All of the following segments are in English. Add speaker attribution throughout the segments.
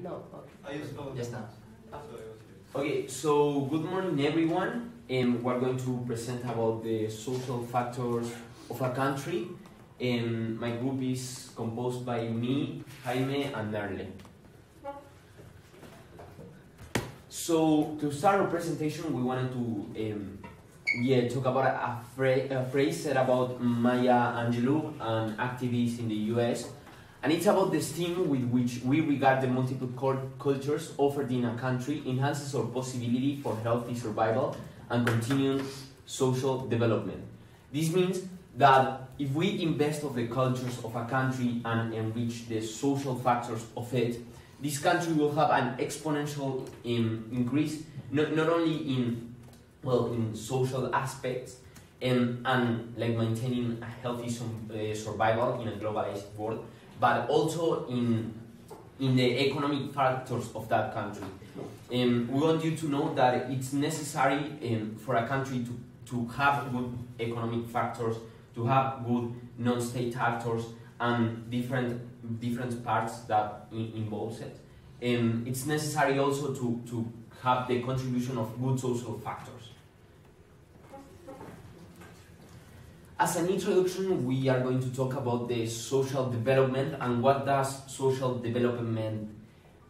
Speaker 1: No, okay.
Speaker 2: Just now.
Speaker 3: Okay, so good morning everyone. We're going to present about the social factors of a country. My group is composed by me, Jaime, and Nerle. So to start our presentation, we wanted to talk about a phrase said about Maya Angelou, an activist in the US. And it's about the esteem with which we regard the multiple cultures offered in a country enhances our possibility for healthy survival and continued social development. This means that if we invest of the cultures of a country and enrich the social factors of it, this country will have an exponential increase, not only in social aspects and like maintaining a healthy survival in a globalized world, but also in the economic factors of that country. We want you to know that it's necessary for a country to have good economic factors, to have good non-state actors, and different parts that involves it. It's necessary also to have the contribution of good social factors. As an introduction, we are going to talk about the social development and what does social development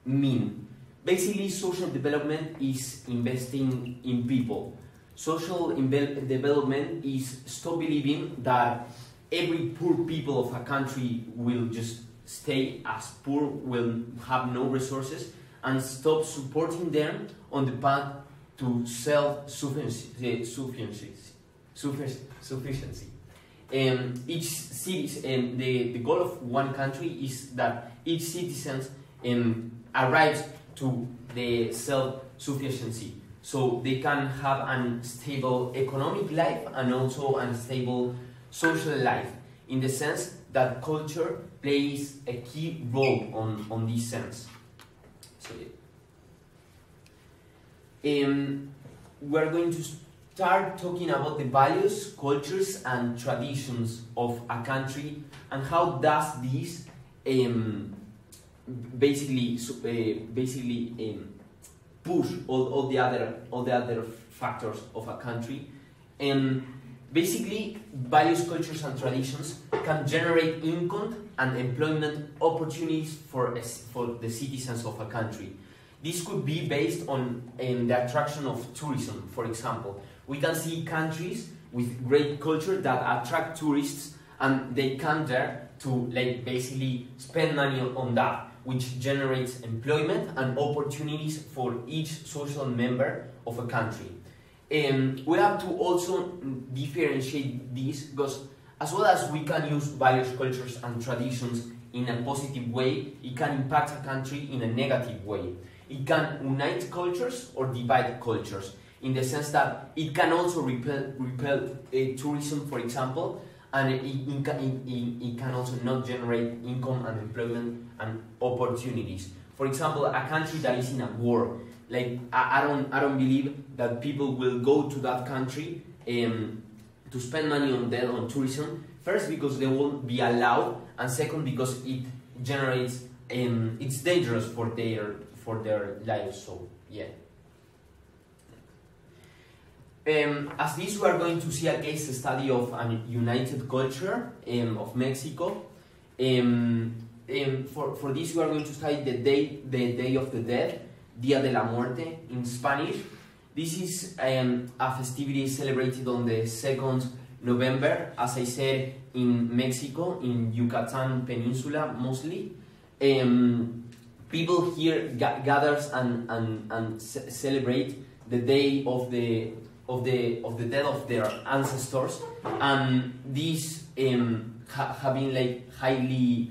Speaker 3: mean. Basically, social development is investing in people. Social development is stop believing that every poor people of a country will just stay as poor, will have no resources, and stop supporting them on the path to self-sufficiency. Each city, the goal of one country is that each citizen arrives to the self-sufficiency, so they can have a stable economic life and also a stable social life, in the sense that culture plays a key role on this sense. So, we're going to start talking about the values, cultures, and traditions of a country and how does this basically push all the other factors of a country. Basically, values, cultures, and traditions can generate income and employment opportunities for the citizens of a country. This could be based on the attraction of tourism, for example. We can see countries with great culture that attract tourists, and they come there to basically spend money on that, which generates employment and opportunities for each social member of a country. We have to also differentiate this, because as well as we can use values, cultures, and traditions in a positive way, it can impact a country in a negative way. It can unite cultures or divide cultures, in the sense that it can also repel tourism, for example, and it can also not generate income and employment and opportunities. For example, a country that is in a war, I don't believe that people will go to that country to spend money on tourism. First, because they won't be allowed, and second, because it generates it's dangerous for their lives. So yeah. As this, we are going to see a case study of a united culture of Mexico. For this, we are going to study the Day of the Dead, Día de la Muerte in Spanish. This is a festivity celebrated on the 2nd November, as I said, in Mexico, in Yucatan Peninsula mostly. People here gathers and celebrate the day of the death of their ancestors, and these have been highly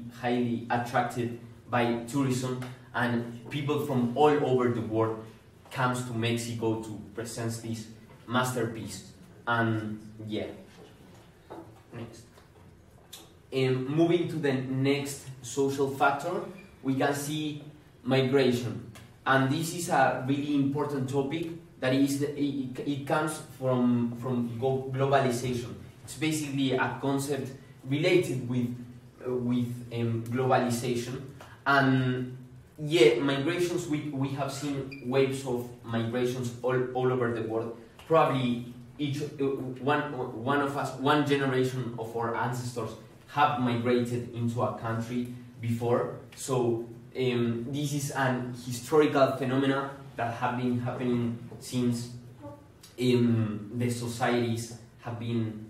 Speaker 3: attracted by tourism, and people from all over the world comes to Mexico to present this masterpiece. And yeah, next. Moving to the next social factor, we can see migration, and this is a really important topic. That is, it comes from globalization. It's basically a concept related with globalization, and yeah, migrations, we have seen waves of migrations all over the world. Probably one generation of our ancestors have migrated into a country before. So this is an historical phenomena that have been happening since the societies have been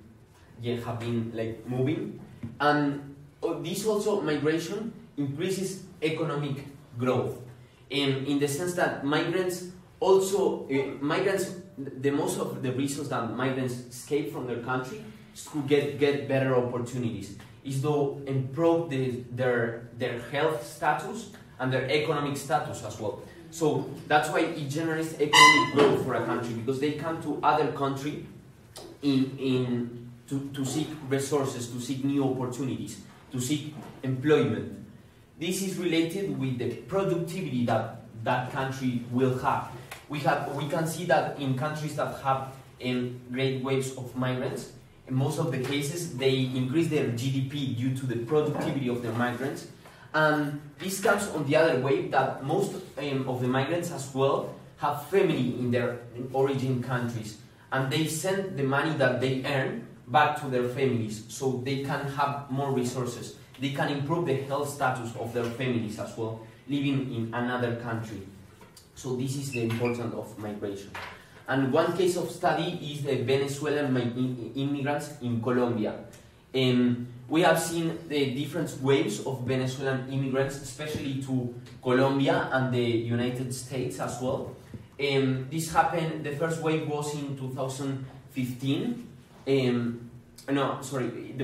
Speaker 3: like moving, and this also migration increases economic growth, in the sense that migrants also the most of the reasons that migrants escape from their country is to get better opportunities, is to improve their health status and their economic status as well. So that's why it generates economic growth for a country, because they come to other country to seek resources, to seek new opportunities, to seek employment. This is related with the productivity that country will have. We can see that in countries that have great waves of migrants, in most of the cases they increase their GDP due to the productivity of the migrants. And this comes on the other way, that most of the migrants as well have family in their origin countries, and they send the money that they earn back to their families, so they can have more resources. They can improve the health status of their families as well, living in another country. So this is the importance of migration. And one case of study is the Venezuelan immigrants in Colombia. We have seen the different waves of Venezuelan immigrants, especially to Colombia and the United States as well. This happened, the first wave was in 2015. The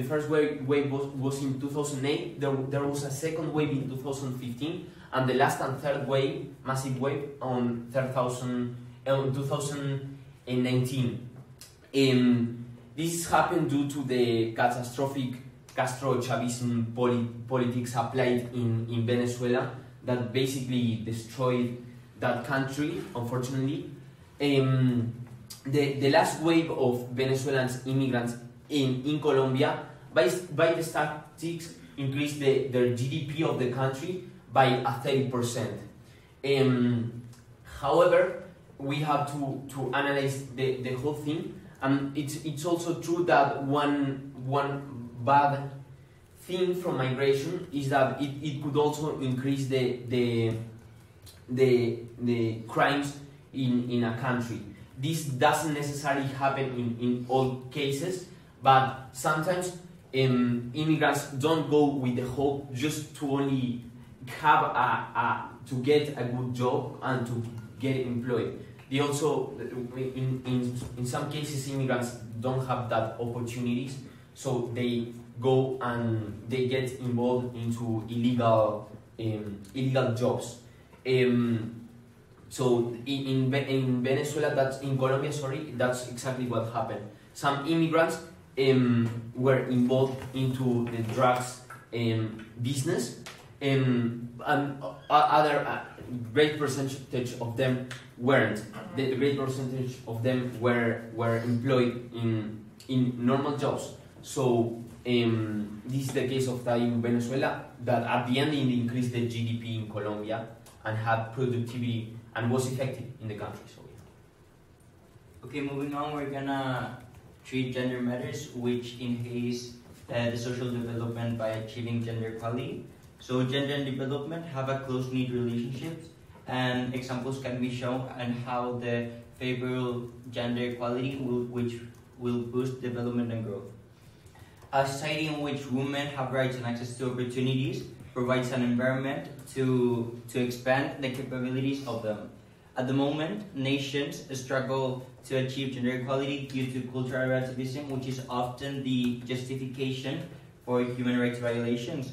Speaker 3: first wave was in 2008. There was a second wave in 2015, and the last and third wave, massive wave, on 2019. This happened due to the catastrophic Castro-Chavism politics applied in Venezuela that basically destroyed that country, unfortunately. The last wave of Venezuelan immigrants in Colombia, by the statistics, increased their GDP of the country by a 30%. However, we have to analyze the whole thing, and it's also true that one bad thing from migration is that it could also increase the crimes in a country. This doesn't necessarily happen in all cases, but sometimes immigrants don't go with the hope just to only have to get a good job and to get employed. They also, in some cases, immigrants don't have that opportunities, so they go and they get involved into illegal jobs. So in Venezuela, in Colombia, that's exactly what happened. Some immigrants were involved into the drugs business, and other great percentage of them weren't. The great percentage of them were employed in normal jobs. So this is the case of that in Venezuela, that at the end it increased the GDP in Colombia and had productivity and was effective in the country. So yeah.
Speaker 1: Okay, moving on, we're gonna treat gender matters, which enhance the social development by achieving gender equality. So gender and development have a close-knit relationship, and examples can be shown on how the favorable gender equality which will boost development and growth. A society in which women have rights and access to opportunities provides an environment to expand the capabilities of them. At the moment, nations struggle to achieve gender equality due to cultural relativism, which is often the justification for human rights violations.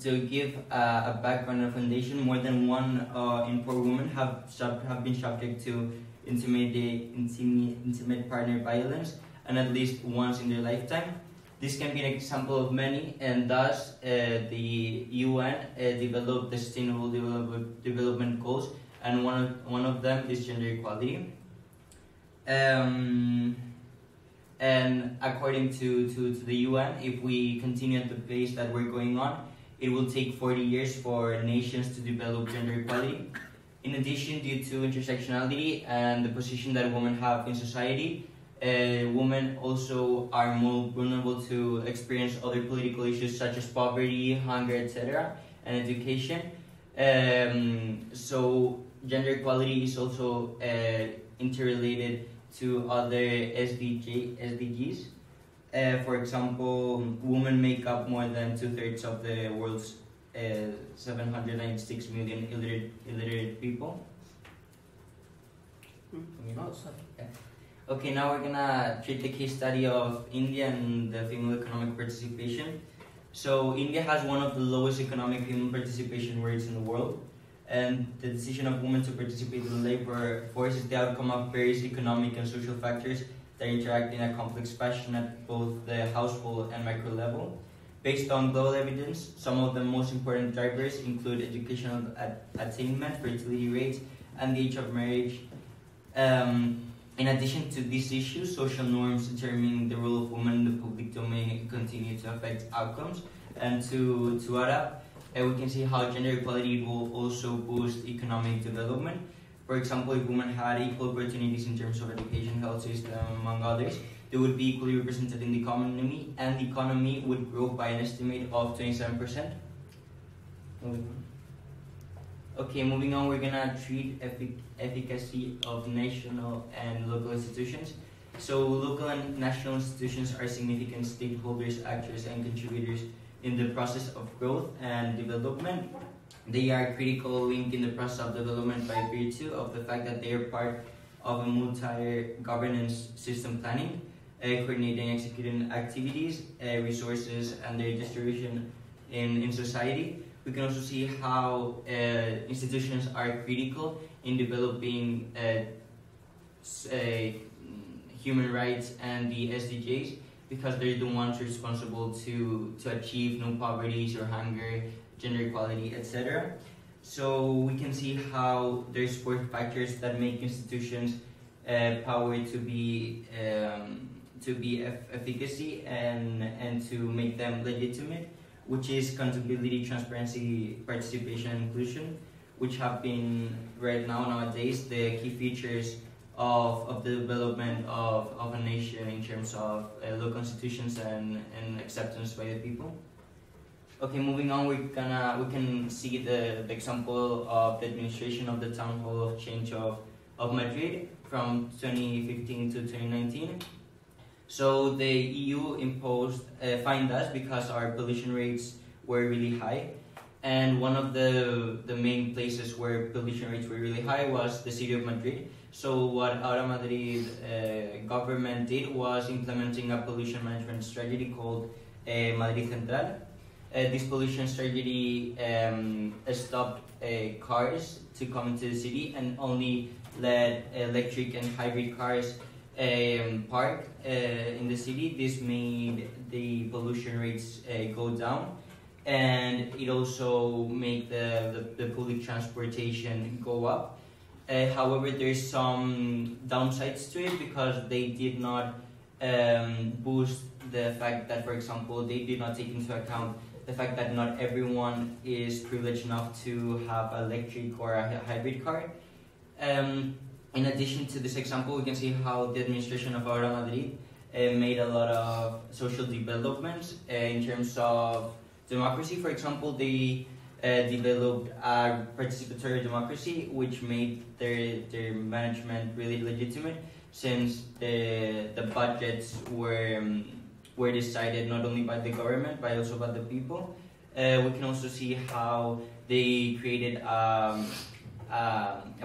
Speaker 1: To give a background and foundation, more than 1 in 4 women have been subject to intimate partner violence, and at least once in their lifetime. This can be an example of many, and thus the UN developed the Sustainable Development Goals, and one of them is gender equality. And according to the UN, if we continue at the pace that we're going on, it will take 40 years for nations to develop gender equality. In addition, due to intersectionality and the position that women have in society, women also are more vulnerable to experience other political issues such as poverty, hunger, etc., and education. So gender equality is also interrelated to other SDGs. For example, women make up more than 2/3 of the world's 796 million illiterate people. Okay, now we're gonna treat the case study of India and the female economic participation. So India has one of the lowest economic female participation rates in the world, and the decision of women to participate in the labor force is the outcome of various economic and social factors that interact in a complex fashion at both the household and micro level. Based on global evidence, some of the most important drivers include educational attainment, fertility rates, and the age of marriage. In addition to these issues, social norms determining the role of women in the public domain continue to affect outcomes. And to add up, we can see how gender equality will also boost economic development. For example, if women had equal opportunities in terms of education, health system, among others, they would be equally represented in the economy, and the economy would grow by an estimate of 27%. Okay, moving on, we're gonna treat efficacy of national and local institutions. So local and national institutions are significant stakeholders, actors, and contributors in the process of growth and development. They are a critical link in the process of development by virtue of the fact that they are part of a multi-governance system planning, coordinating, executing activities, resources, and their distribution in society. We can also see how institutions are critical in developing human rights and the SDGs, because they're the ones responsible to achieve no poverty or hunger, gender equality, etc. So we can see how there's 4 factors that make institutions power to be efficacy and to make them legitimate, which is accountability, transparency, participation, and inclusion, which have been right nowadays the key features of the development of a nation in terms of local institutions and acceptance by the people. Okay, moving on, we can see the example of the administration of the Town Hall of Change of Madrid from 2015 to 2019. So the EU imposed fined us because our pollution rates were really high, and one of the main places where pollution rates were really high was the city of Madrid. So what Ahora Madrid government did was implementing a pollution management strategy called Madrid Central. This pollution strategy stopped cars to come into the city and only let electric and hybrid cars park in the city. This made the pollution rates go down, and it also made the public transportation go up. However, there's some downsides to it, because they did not boost the fact that, for example, they did not take into account the fact that not everyone is privileged enough to have an electric or a hybrid car. In addition to this example, we can see how the administration of Ahora Madrid made a lot of social developments in terms of democracy. For example, they developed a participatory democracy, which made their management really legitimate, since the budgets were decided not only by the government but also by the people. We can also see how they created a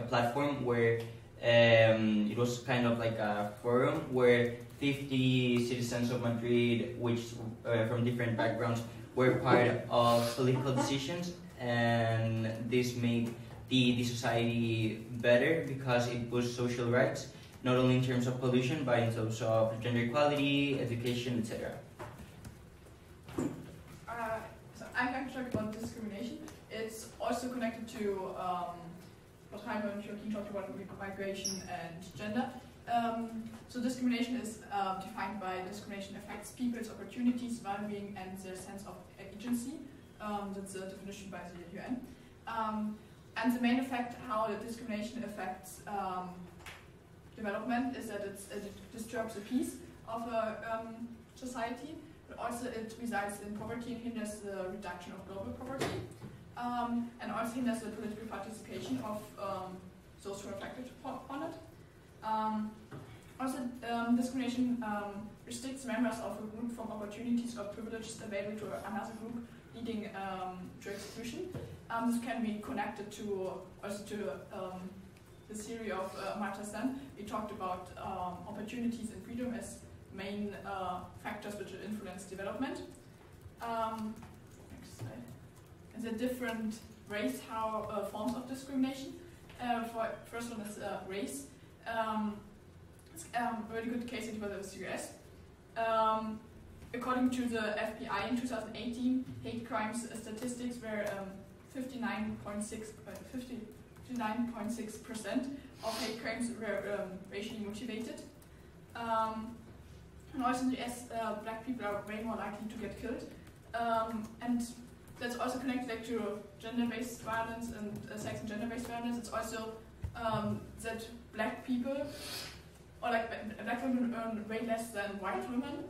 Speaker 1: platform where it was kind of like a forum where 50 citizens of Madrid, which from different backgrounds, were part of political decisions, and this made the society better because it boosts social rights, not only in terms of pollution, but in terms of gender equality, education, etc.
Speaker 2: So I'm going to talk about discrimination. It's also connected to what Jaime and Joaquin talked about, migration and gender. So discrimination is defined by discrimination affects people's opportunities, well-being, and their sense of agency. That's a definition by the UN. And the main effect, how the discrimination affects development, is that it disturbs the peace of a society, but also it results in poverty and hinders the reduction of global poverty, and also hinders the political participation of those who are affected upon it. Also, discrimination restricts members of a group from opportunities or privileges available to another group, leading to exclusion. This can be connected to the theory of Marta Sen. We talked about opportunities and freedom as main factors which influence development. Next slide. And the different ways how forms of discrimination. First one is race. It's a really good case study for the US. According to the FBI in 2018, hate crimes statistics were 59.6% of hate crimes were racially motivated. And also in the US, black people are way more likely to get killed. And that's also connected to gender-based violence and sex and gender-based violence. It's also that black people, or like black women earn way less than white women.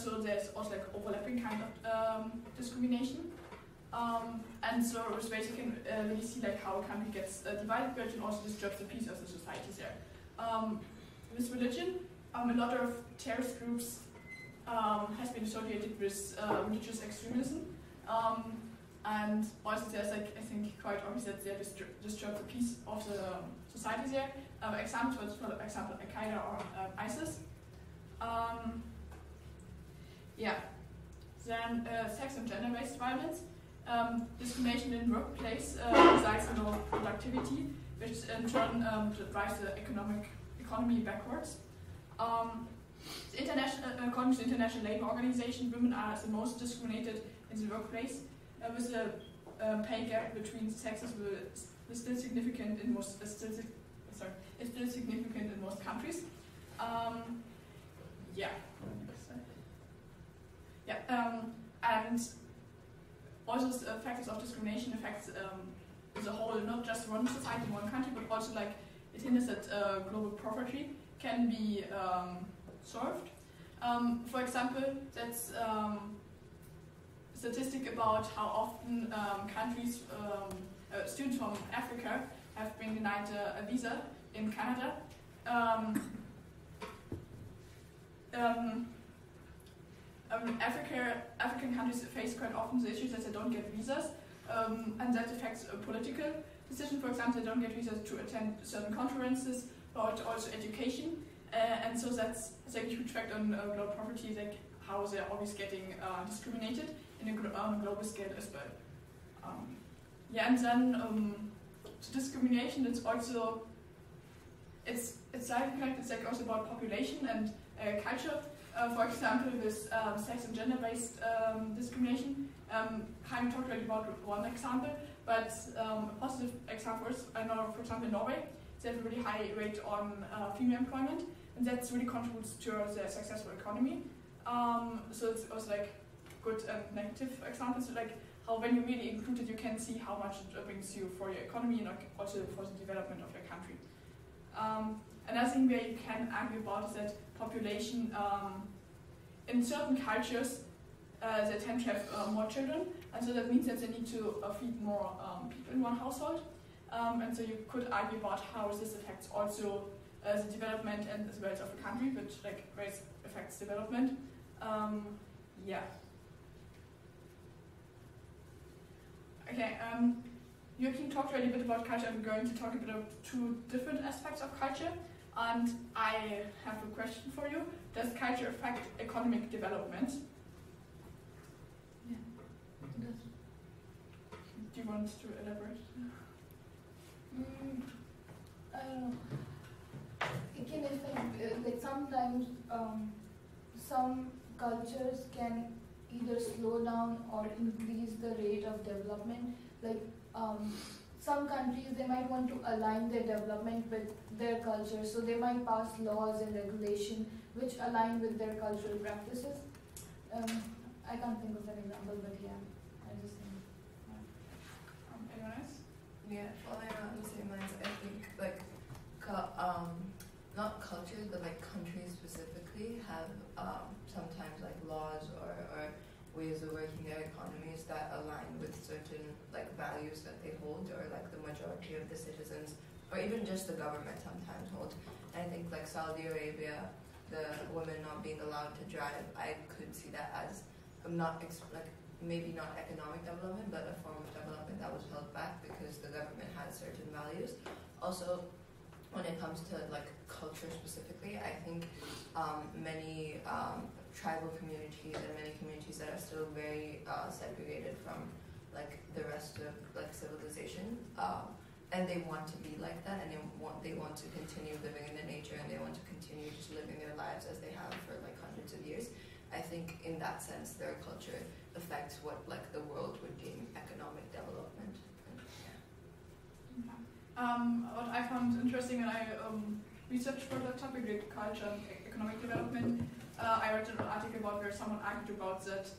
Speaker 2: So there's also like overlapping kind of discrimination. And so with race you can really see like how a country gets divided, but it also disturbs the peace of the society there. With religion, a lot of terrorist groups has been associated with religious extremism. And also there's like, I think, quite obvious that they disturb the peace of the society there. Examples, for example, Al-Qaeda or ISIS. Yeah. Then sex and gender-based violence. Discrimination in workplace results in low productivity, which in turn drives the economy backwards. According to the International Labour Organization, women are the most discriminated in the workplace, with the pay gap between the sexes is still significant in most significant in most countries. And also factors of discrimination affects as a whole, not just one society, one country, but also like it hinders that global poverty can be solved. For example, that's statistic about how often countries, students from Africa have been denied a visa in Canada. African countries face quite often the issues that they don't get visas, and that affects a political decision. For example, they don't get visas to attend certain conferences, but also education, and so that's a huge effect on global poverty, like how they're always getting discriminated on a global scale as well. And then to discrimination, it's also it's like also about population and culture. For example, with sex and gender-based discrimination, Jaime talked already about one example, but a positive example is, I know, for example, in Norway, they have a really high rate on female employment, and that really contributes to their successful economy. So it's also like good and negative examples, so like how when you really include it, you can see how much it brings you for your economy and also for the development of your country. Another thing where you can argue about is that population, in certain cultures, they tend to have more children, and so that means that they need to feed more people in one household. And so you could argue about how this affects also the development and as well as of a country, which like race affects development. Okay. Joachim talked already a bit about culture. I'm going to talk a bit about two different aspects of culture. And I have a question for you. Does culture affect economic development?
Speaker 4: Yeah, it does.
Speaker 2: Do you want to elaborate?
Speaker 4: I don't know. It can affect, like sometimes some cultures can either slow down or increase the rate of development. Like some countries, they might want to align their development with their culture, so they might pass laws and regulation which align with their cultural practices. I can't think of an example, but yeah, I just think.
Speaker 5: like values that they hold, or like the majority of the citizens, or even just the government sometimes hold. And I think like Saudi Arabia, the women not being allowed to drive, I could see that as maybe not economic development, but a form of development that was held back because the government had certain values. Also, when it comes to like culture specifically, I think many tribal communities and many communities that are still very segregated from like the rest of like civilization, and they want to be like that, and they want to continue living in the nature, and they want to continue just living their lives as they have for like hundreds of years. I think in that sense, their culture affects what like the world would deem economic development.
Speaker 2: What I found interesting when I researched for the topic, the culture and economic development, I read an article about where someone argued about that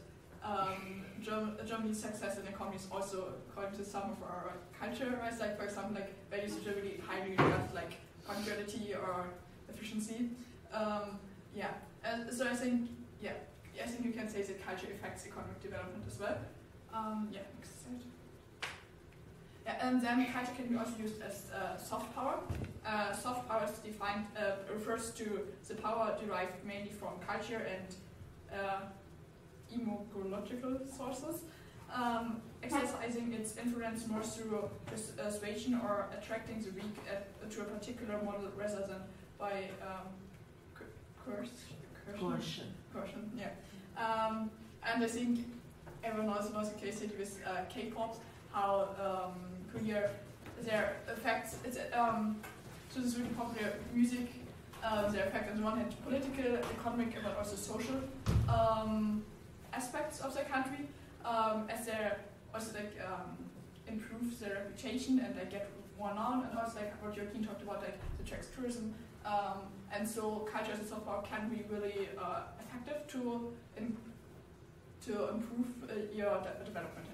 Speaker 2: Germany's success in economy is also according to some of our culture, right? Like for example, like values which are really highly regarded, like punctuality or efficiency. So I think you can say that culture affects economic development as well. Next slide. And then culture can be also used as soft power. Soft power is defined, refers to the power derived mainly from culture and immunological sources, exercising its influence more through persuasion or attracting the weak to a particular model rather than by coercion. And I think everyone also knows the case study with K-pop, how Korea, their effects, so this really popular music, their effect on the one hand political, economic, but also social aspects of their country, as they also like improve their reputation and like get more known, and also like what Joaquin talked about, like the tourism, and so culture as a soft power can be really effective to improve your development.